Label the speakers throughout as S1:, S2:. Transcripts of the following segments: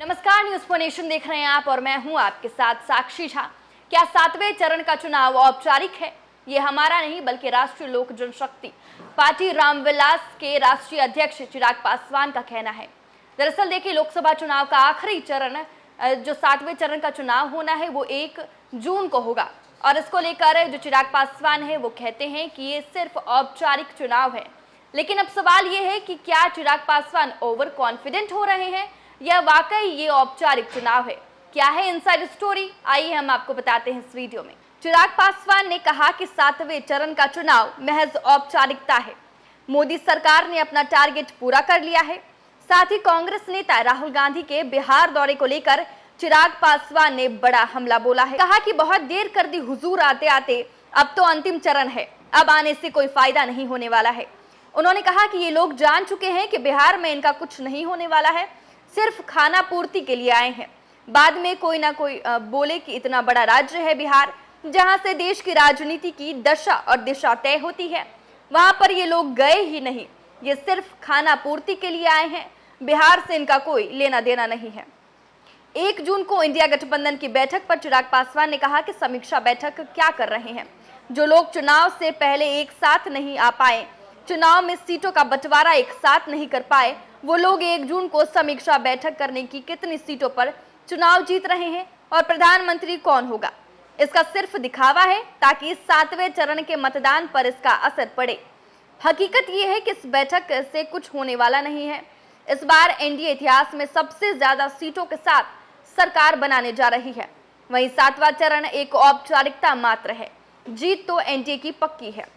S1: नमस्कार, news for nation देख रहे हैं आप और मैं हूं आपके साथ साक्षी झा। क्या 7वें चरण का चुनाव औपचारिक है? ये हमारा नहीं बल्कि राष्ट्रीय लोक जनशक्ति पार्टी रामविलास के राष्ट्रीय अध्यक्ष चिराग पासवान का कहना है। दरअसल देखिए, लोकसभा चुनाव का आखिरी चरण जो 7वें चरण का चुनाव होना है वो 1 जून को होगा और इसको लेकर जो चिराग पासवान है वो कहते हैं कि ये सिर्फ औपचारिक चुनाव है। लेकिन अब सवाल ये है कि क्या चिराग पासवान ओवर कॉन्फिडेंट हो रहे हैं या वाकई ये औपचारिक चुनाव है? क्या है इनसाइड स्टोरी, आइए हम आपको बताते हैं इस वीडियो में। चिराग पासवान ने कहा कि 7वें चरण का चुनाव महज औपचारिकता है। मोदी सरकार ने अपना टारगेट पूरा कर लिया है। साथ ही कांग्रेस नेता राहुल गांधी के बिहार दौरे को लेकर चिराग पासवान ने बड़ा हमला बोला है। कहा कि बहुत देर कर दी हुजूर आते आते, अब तो अंतिम चरण है, अब आने से कोई फायदा नहीं होने वाला है। उन्होंने कहा कि ये लोग जान चुके हैं कि बिहार में इनका कुछ नहीं होने वाला है, सिर्फ खाना पूर्ति के लिए आए हैं। बाद में कोई ना कोई बोले कि इतना बड़ा राज्य है बिहार, जहां से देश की राजनीति की दशा और दिशा तय होती है, वहां पर ये लोग गए ही नहीं। ये सिर्फ खाना पूर्ति के लिए आए हैं, बिहार से इनका कोई लेना देना नहीं है। 1 जून को इंडिया गठबंधन की बैठक पर चिराग पासवान ने कहा कि समीक्षा बैठक क्या कर रहे हैं? जो लोग चुनाव से पहले एक साथ नहीं आ पाए, चुनाव में सीटों का बंटवारा एक साथ नहीं कर पाए, वो लोग 1 जून को समीक्षा बैठक करने की कितनी सीटों पर चुनाव जीत रहे हैं और प्रधानमंत्री कौन होगा, इसका सिर्फ दिखावा है ताकि इस 7वें चरण के मतदान पर इसका असर पड़े। हकीकत ये है कि इस बैठक से कुछ होने वाला नहीं है। इस बार एनडीए इतिहास में सबसे ज्यादा सीटों के साथ सरकार बनाने जा रही है। वहीं 7वां चरण एक औपचारिकता मात्र है, जीत तो एनडीए की पक्की है।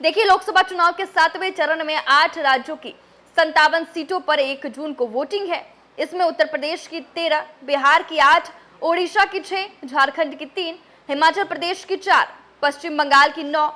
S1: देखिए, लोकसभा चुनाव के 7वें चरण में 8 राज्यों की 57 सीटों पर 1 जून को वोटिंग है। इसमें उत्तर प्रदेश की 13, बिहार की 8, ओडिशा की 6, झारखंड की 3, हिमाचल प्रदेश की 4, पश्चिम बंगाल की 9,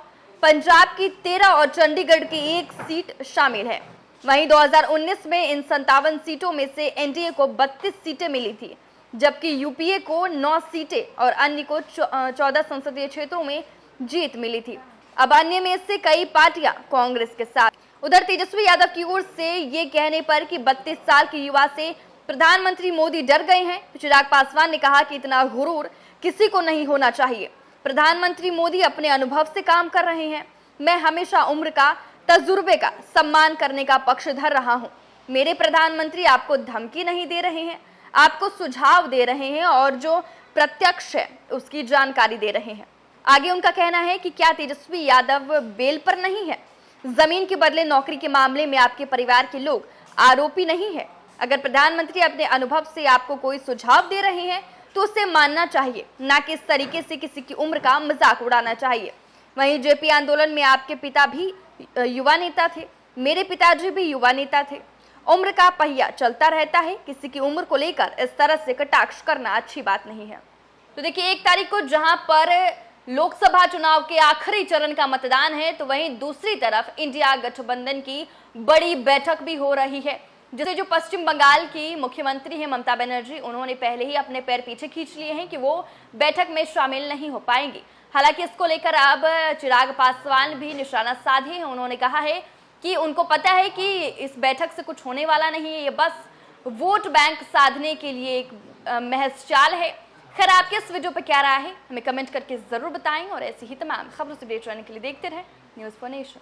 S1: पंजाब की 13 और चंडीगढ़ की 1 सीट शामिल है। वहीं 2019 में इन 57 सीटों में से एनडीए को 32 सीटें मिली थी, जबकि यूपीए को 9 सीटें और अन्य को 14 संसदीय क्षेत्रों में जीत मिली थी। अब अन्य में से कई पार्टियां कांग्रेस के साथ। उधर तेजस्वी यादव की ओर से ये कहने पर कि 32 साल के युवा से प्रधानमंत्री मोदी डर गए हैं, चिराग पासवान ने कहा कि इतना गुरूर किसी को नहीं होना चाहिए। प्रधानमंत्री मोदी अपने अनुभव से काम कर रहे हैं। मैं हमेशा उम्र का, तजुर्बे का सम्मान करने का पक्षधर रहा हूं। मेरे प्रधानमंत्री आपको धमकी नहीं दे रहे हैं, आपको सुझाव दे रहे हैं और जो प्रत्यक्ष है उसकी जानकारी दे रहे हैं। आगे उनका कहना है कि क्या तेजस्वी यादव बेल पर नहीं है? जमीन के बदले नौकरी के मामले में आपके परिवार के लोग आरोपी नहीं है। अगर प्रधानमंत्री अपने अनुभव से आपको कोई सुझाव दे रहे हैं तो उसे मानना चाहिए, ना कि इस तरीके से किसी की उम्र का मजाक उड़ाना चाहिए। वहीं जेपी आंदोलन में आपके पिता भी युवा नेता थे, मेरे पिताजी भी युवा नेता थे। उम्र का पहिया चलता रहता है, किसी की उम्र को लेकर इस तरह से कटाक्ष करना अच्छी बात नहीं है। तो देखिए, 1 तारीख को जहां पर लोकसभा चुनाव के आखिरी चरण का मतदान है, तो वहीं दूसरी तरफ इंडिया गठबंधन की बड़ी बैठक भी हो रही है, जिसे जो पश्चिम बंगाल की मुख्यमंत्री है ममता बनर्जी, उन्होंने पहले ही अपने पैर पीछे खींच लिए हैं कि वो बैठक में शामिल नहीं हो पाएंगी। हालांकि इसको लेकर अब चिराग पासवान भी निशाना साधे हैं। उन्होंने कहा है कि उनको पता है कि इस बैठक से कुछ होने वाला नहीं है, ये बस वोट बैंक साधने के लिए एक महज चाल है। खैर, आपके इस वीडियो पर क्या राय है, हमें कमेंट करके जरूर बताएं और ऐसी ही तमाम खबरों से अपडेट रहने के लिए देखते रहें न्यूज फॉर नेशन।